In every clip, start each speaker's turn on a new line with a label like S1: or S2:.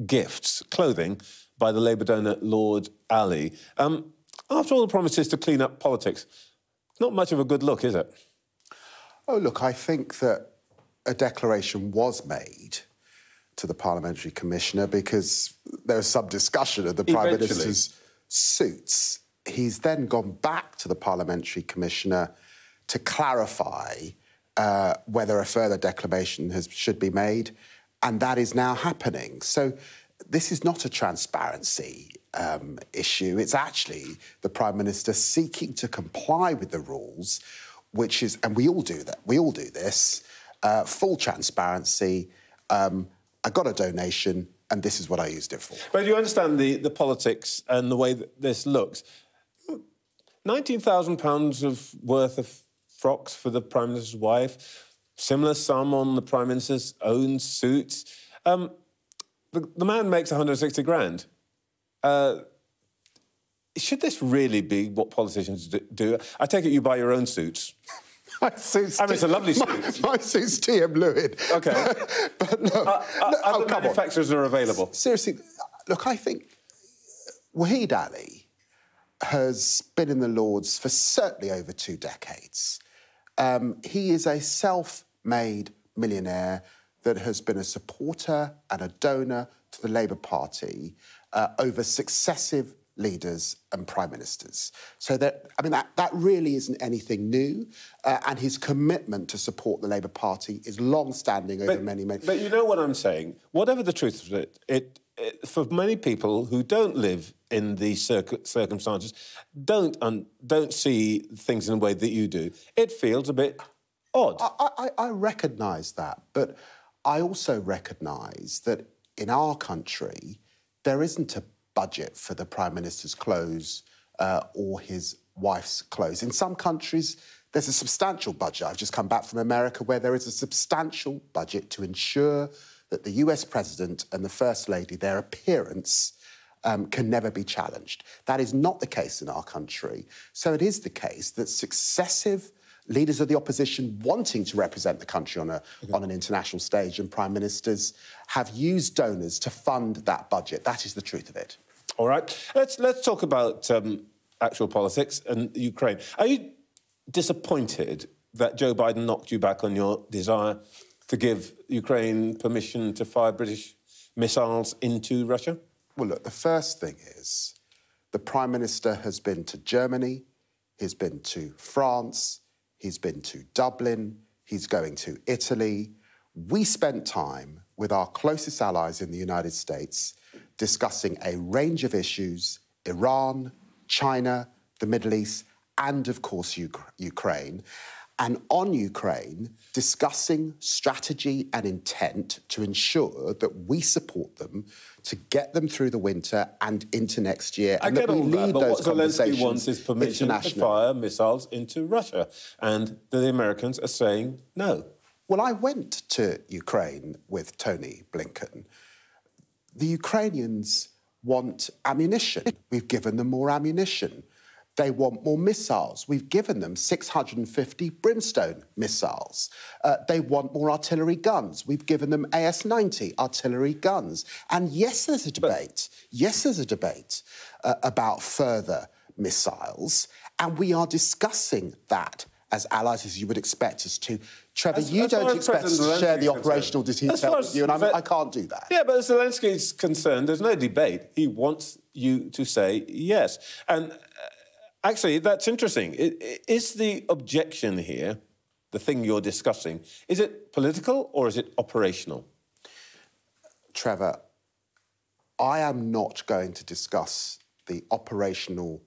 S1: gifts, clothing, by the Labour donor Lord Alli. After all the promises to clean up politics, it's not much of a good look, is it?
S2: Oh, look, I think that a declaration was made to the Parliamentary Commissioner because there was some discussion of the Prime Minister's suits. He's then gone back to the Parliamentary Commissioner to clarify whether a further declaration should be made, and that is now happening. So this is not a transparency issue. It's actually the Prime Minister seeking to comply with the rules, which is, and we all do that, we all do this, full transparency. I got a donation, and this is what I used it for.
S1: But you understand the politics and the way that this looks. £19,000 worth of frocks for the Prime Minister's wife, similar sum on the Prime Minister's own suits. The man makes 160 grand. Should this really be what politicians do? I take it you buy your own suits.
S2: My suit's
S1: it's a lovely suit.
S2: My suit's T.M. Lewin.
S1: OK.
S2: But look...
S1: other manufacturers are available.
S2: Seriously, look, I think Wahid Ali has been in the Lords for certainly over 2 decades. He is a self-made millionaire that has been a supporter and a donor to the Labour Party over successive leaders and prime ministers. So that really isn't anything new, and his commitment to support the Labour Party is long-standing over many.
S1: But you know what I'm saying? Whatever the truth of it, for many people who don't live in these circumstances, don't see things in a way that you do, it feels a bit odd.
S2: I recognise that, but I also recognise that in our country there isn't a budget for the Prime Minister's clothes or his wife's clothes. In some countries, there's a substantial budget. I've just come back from America where there is a substantial budget to ensure that the US President and the First Lady, their appearance can never be challenged. That is not the case in our country. So it is the case that successive leaders of the opposition wanting to represent the country on an international stage and prime ministers have used donors to fund that budget. That is the truth of it.
S1: All right. Let's talk about actual politics and Ukraine. Are you disappointed that Joe Biden knocked you back on your desire to give Ukraine permission to fire British missiles into Russia?
S2: Well, look, the first thing is the Prime Minister has been to Germany, he's been to France, he's been to Dublin, he's going to Italy. We spent time with our closest allies in the United States discussing a range of issues: Iran, China, the Middle East, and, of course, Ukraine. And on Ukraine, discussing strategy and intent to ensure that we support them to get them through the winter and into next year.
S1: I get all that, but what Zelensky wants is permission to fire missiles into Russia. And the Americans are saying no.
S2: Well, I went to Ukraine with Tony Blinken. The Ukrainians want ammunition. We've given them more ammunition. They want more missiles. We've given them 650 Brimstone missiles. They want more artillery guns. We've given them AS-90 artillery guns. And yes, there's a debate. Yes, there's a debate about further missiles. And we are discussing that as allies, as you would expect us to. Trevor, you don't expect us to share the operational details with you, and I can't do that.
S1: Yeah, but as Zelensky's concerned, there's no debate. He wants you to say yes. And actually, that's interesting. Is the objection here, the thing you're discussing, is it political or is it operational?
S2: Trevor, I am not going to discuss the operational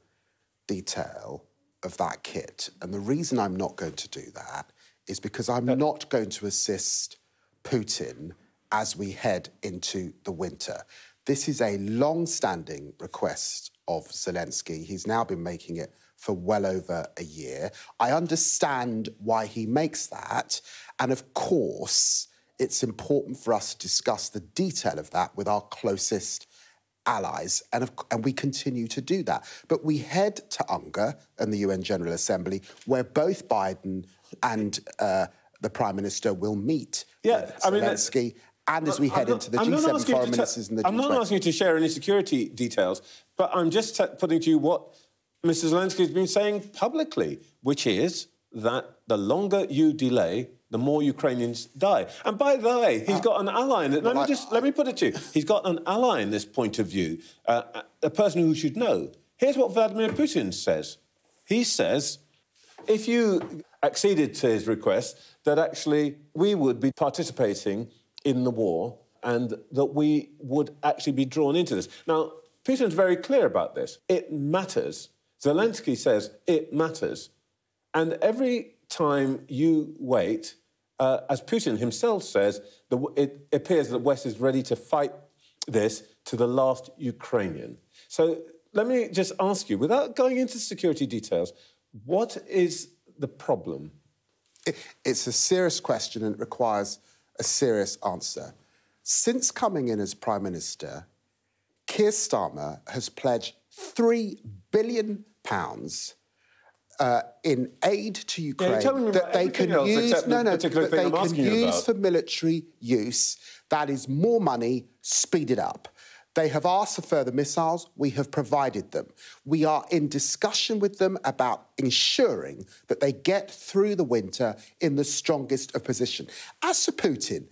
S2: detail of that kit. And the reason I'm not going to do that is because I'm not going to assist Putin as we head into the winter. This is a long-standing request of Zelensky. He's now been making it for well over a year. I understand why he makes that. And of course, it's important for us to discuss the detail of that with our closest allies, and we continue to do that. But we head to UNGA and the UN General Assembly, where both Biden and the Prime Minister will meet with Zelensky and as we head into the G7 foreign ministers and the G20.
S1: I'm not asking you to share any security details, but I'm just putting to you what Mr Zelensky has been saying publicly, which is that the longer you delay, the more Ukrainians die. And by the way, he's got an ally in it. Let me put it to you. He's got an ally in this point of view, a person who should know. Here's what Vladimir Putin says. He says, if you acceded to his request, that actually we would be participating in the war and that we would actually be drawn into this. Now, Putin's very clear about this. It matters. Zelensky says it matters. And every time you wait, as Putin himself says, it appears that the West is ready to fight this to the last Ukrainian. So let me just ask you, without going into security details, what is the problem?
S2: It's a serious question and it requires a serious answer. Since coming in as Prime Minister, Keir Starmer has pledged £3 billion in aid to Ukraine that they can use for military use. That is more money speeded up. They have asked for further missiles. We have provided them. We are in discussion with them about ensuring that they get through the winter in the strongest of position. As for Putin,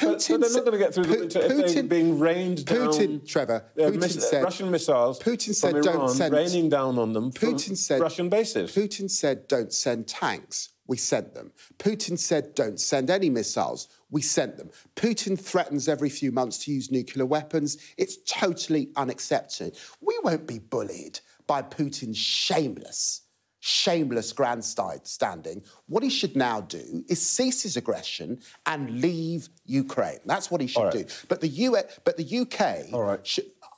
S1: but they're not going to get through the winter if they're being rained down. Putin said Russian missiles.
S2: Putin said
S1: from Iran,
S2: don't send
S1: raining down on them. Putin said Russian bases.
S2: Putin said don't send tanks. We sent them. Putin said don't send any missiles. We sent them. Putin threatens every few months to use nuclear weapons. It's totally unacceptable. We won't be bullied by Putin's shameless grandstanding. What he should now do is cease his aggression and leave Ukraine. That's what he should do. But the UK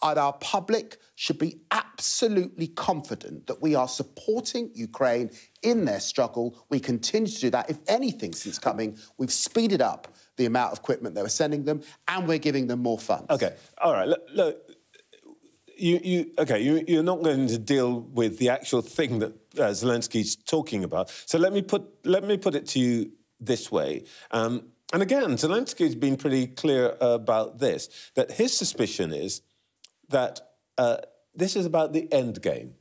S2: and our public should be absolutely confident that we are supporting Ukraine in their struggle. We continue to do that. If anything, since coming, we've speeded up the amount of equipment that we're sending them, and we're giving them more funds.
S1: OK, all right, look. You're not going to deal with the actual thing that Zelensky's talking about. So let me put it to you this way. And again, Zelensky's been pretty clear about this, that his suspicion is that this is about the end game.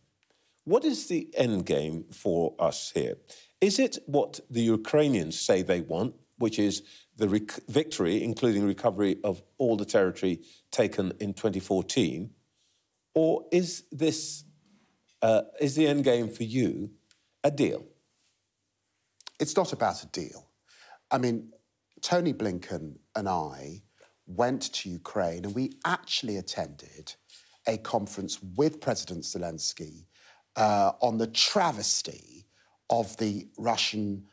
S1: What is the end game for us here? Is it what the Ukrainians say they want, which is the victory, including recovery of all the territory taken in 2014, or is this is the end game for you a deal?
S2: It's not about a deal. I mean, Tony Blinken and I went to Ukraine and we actually attended a conference with President Zelensky on the travesty of the Russian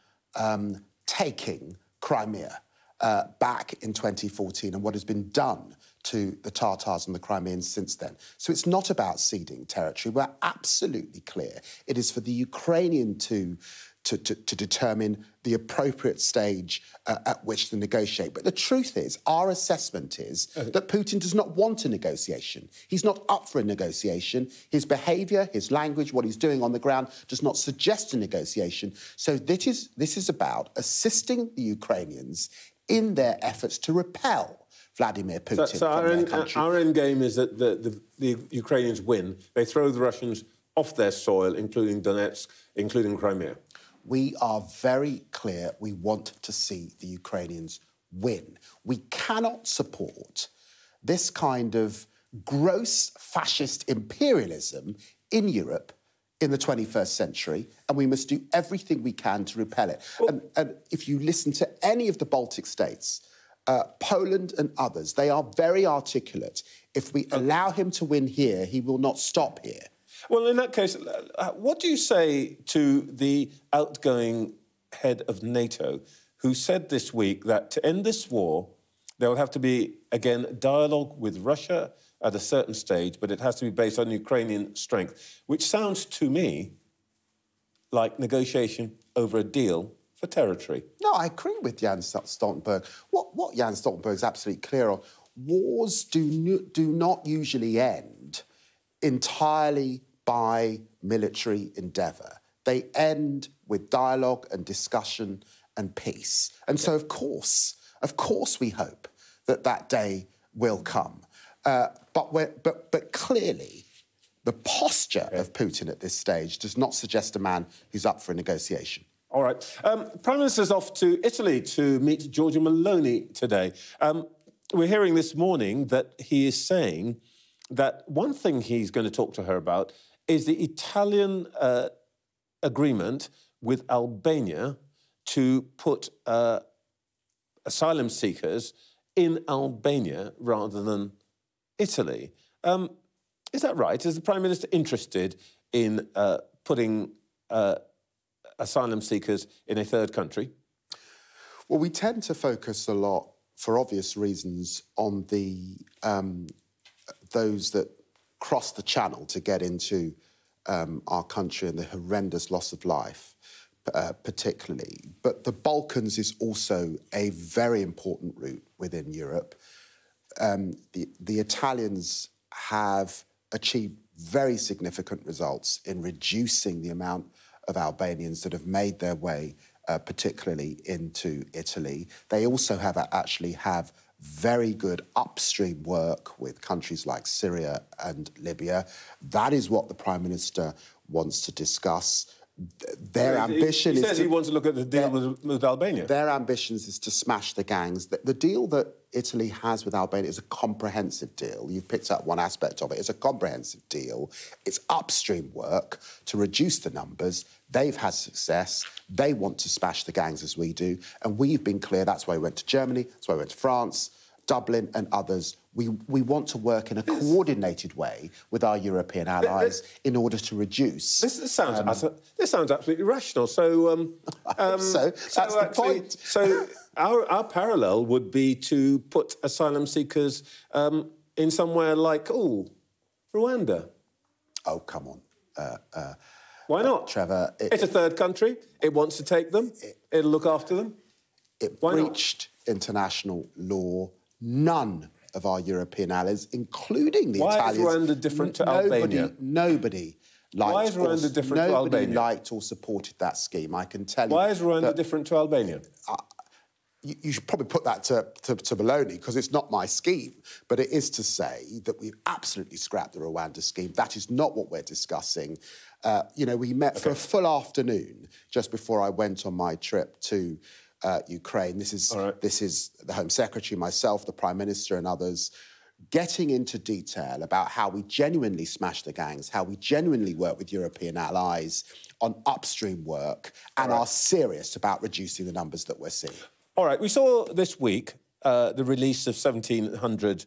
S2: taking Crimea back in 2014 and what has been done to the Tatars and the Crimeans since then. So it's not about ceding territory. We're absolutely clear. It is for the Ukrainian to determine the appropriate stage at which to negotiate. But the truth is, our assessment is that Putin does not want a negotiation. He's not up for a negotiation. His behaviour, his language, what he's doing on the ground does not suggest a negotiation. So this is about assisting the Ukrainians in their efforts to repel Vladimir Putin from their country.
S1: Our end game is that the Ukrainians win. They throw the Russians off their soil, including Donetsk, including Crimea.
S2: We are very clear we want to see the Ukrainians win. We cannot support this kind of gross fascist imperialism in Europe in the 21st century, and we must do everything we can to repel it. Well, and if you listen to any of the Baltic states, Poland and others, they are very articulate. If we allow him to win here, he will not stop here.
S1: Well, in that case, what do you say to the outgoing head of NATO who said this week that to end this war, there will have to be, again, dialogue with Russia at a certain stage, but it has to be based on Ukrainian strength, which sounds to me like negotiation over a deal for territory.
S2: No, I agree with Jens Stoltenberg. What Jens Stoltenberg is absolutely clear on, wars do not usually end entirely by military endeavour. They end with dialogue and discussion and peace. And so, of course we hope that that day will come. But clearly, the posture of Putin at this stage does not suggest a man who's up for a negotiation.
S1: All right. Prime Minister's off to Italy to meet Giorgia Meloni today. We're hearing this morning that he is saying that one thing he's going to talk to her about is the Italian agreement with Albania to put asylum seekers in Albania rather than Italy. Is that right? Is the Prime Minister interested in putting asylum seekers in a third country?
S2: Well, we tend to focus a lot, for obvious reasons, on the those that cross the channel to get into our country and the horrendous loss of life, particularly. But the Balkans is also a very important route within Europe. The Italians have achieved very significant results in reducing the amount of Albanians that have made their way, particularly into Italy. They also actually have very good upstream work with countries like Syria and Libya. That is what the Prime Minister wants to discuss. Their ambition
S1: is... He says he wants to look at the deal with Albania.
S2: Their ambitions is to smash the gangs. The deal that Italy has with Albania is a comprehensive deal. You've picked up one aspect of it. It's a comprehensive deal. It's upstream work to reduce the numbers. They've had success. They want to smash the gangs as we do. And we've been clear. That's why we went to Germany. That's why we went to France, Dublin and others. We want to work in a coordinated way with our European allies in order to reduce...
S1: This sounds absolutely rational. So...
S2: That's the point.
S1: So our parallel would be to put asylum seekers in somewhere like, Rwanda.
S2: Oh, come on.
S1: Why not?
S2: Trevor...
S1: It's a third country. It wants to take them. It'll look after them.
S2: It breached international law. None of our European allies, including the Italians...
S1: Why is Rwanda different to Albania?
S2: Nobody liked...
S1: Why is Rwanda different to Albania?
S2: Nobody liked or supported that scheme, I can tell you.
S1: Why is Rwanda different to Albania?
S2: You should probably put that to Meloni, because it's not my scheme. But it is to say that we've absolutely scrapped the Rwanda scheme. That is not what we're discussing. We met for a full afternoon just before I went on my trip to Ukraine. This is the Home Secretary, myself, the Prime Minister and others, getting into detail about how we genuinely smash the gangs, how we genuinely work with European allies on upstream work and are serious about reducing the numbers that we're seeing.
S1: All right, we saw this week the release of 1,700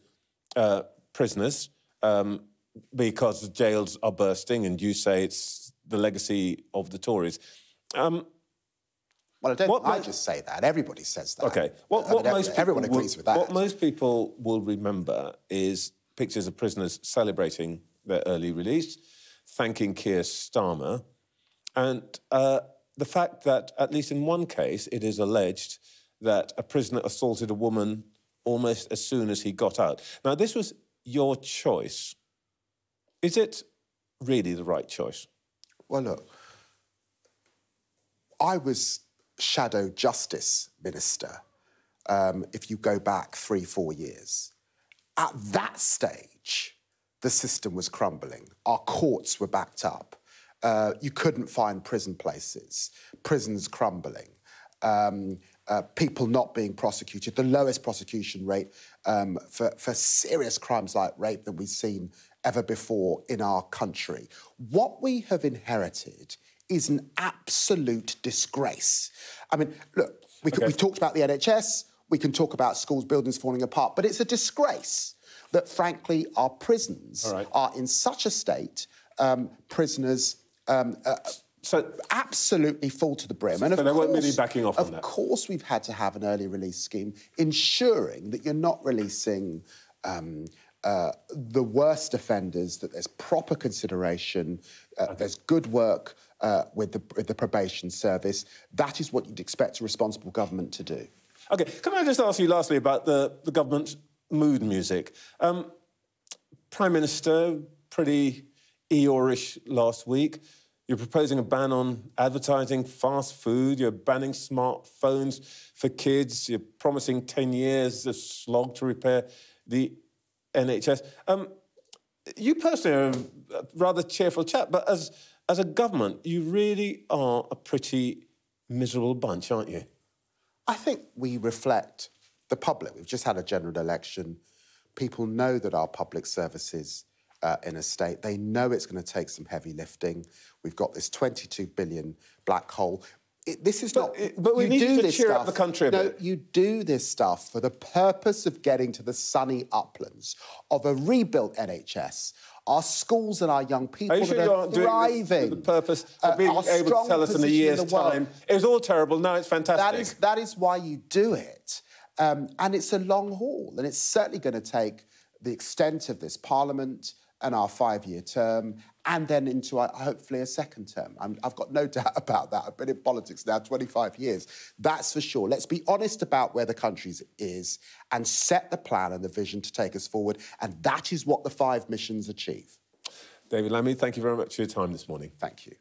S1: prisoners because the jails are bursting, and you say it's the legacy of the Tories.
S2: Well, I just say that. Everybody says that.
S1: OK.
S2: Everyone agrees with that.
S1: What most people will remember is pictures of prisoners celebrating their early release, thanking Keir Starmer, and the fact that, at least in one case, it is alleged that a prisoner assaulted a woman almost as soon as he got out. Now, this was your choice. Is it really the right choice?
S2: Well, look, I was Shadow Justice Minister, if you go back 3-4 years. At that stage, the system was crumbling. Our courts were backed up. You couldn't find prison places, prisons crumbling, people not being prosecuted, the lowest prosecution rate for serious crimes like rape that we've seen ever before in our country. What we have inherited is an absolute disgrace. I mean, look, we've talked about the NHS, we can talk about schools, buildings falling apart, but it's a disgrace that, frankly, our prisons are in such a state, prisoners absolutely full to the brim. And
S1: so they weren't really backing off on that?
S2: Of course we've had to have an early release scheme, ensuring that you're not releasing the worst offenders, that there's proper consideration, there's good work with the probation service. That is what you'd expect a responsible government to do.
S1: OK, can I just ask you lastly about the government's mood music? Prime Minister, pretty Eeyore-ish last week. You're proposing a ban on advertising fast food. You're banning smartphones for kids. You're promising 10 years of slog to repair the NHS. You personally are a rather cheerful chap, but as a government, you really are a pretty miserable bunch, aren't you?
S2: I think we reflect the public. We've just had a general election. People know that our public services in a state. They know it's going to take some heavy lifting. We've got this 22 billion black hole. This is not...
S1: But we need to cheer up the country a bit.
S2: No, you do this stuff for the purpose of getting to the sunny uplands of a rebuilt NHS, our schools and our young people that are thriving.
S1: Are you sure you aren't doing this for the purpose of being able to tell us in a year's time, it was all terrible, now it's fantastic?
S2: That is why you do it. And it's a long haul, and it's certainly going to take the extent of this Parliament and our 5-year term, and then into, hopefully, a second term. I've got no doubt about that. I've been in politics now 25 years. That's for sure. Let's be honest about where the country is and set the plan and the vision to take us forward, and that is what the 5 missions achieve.
S1: David Lammy, thank you very much for your time this morning.
S2: Thank you.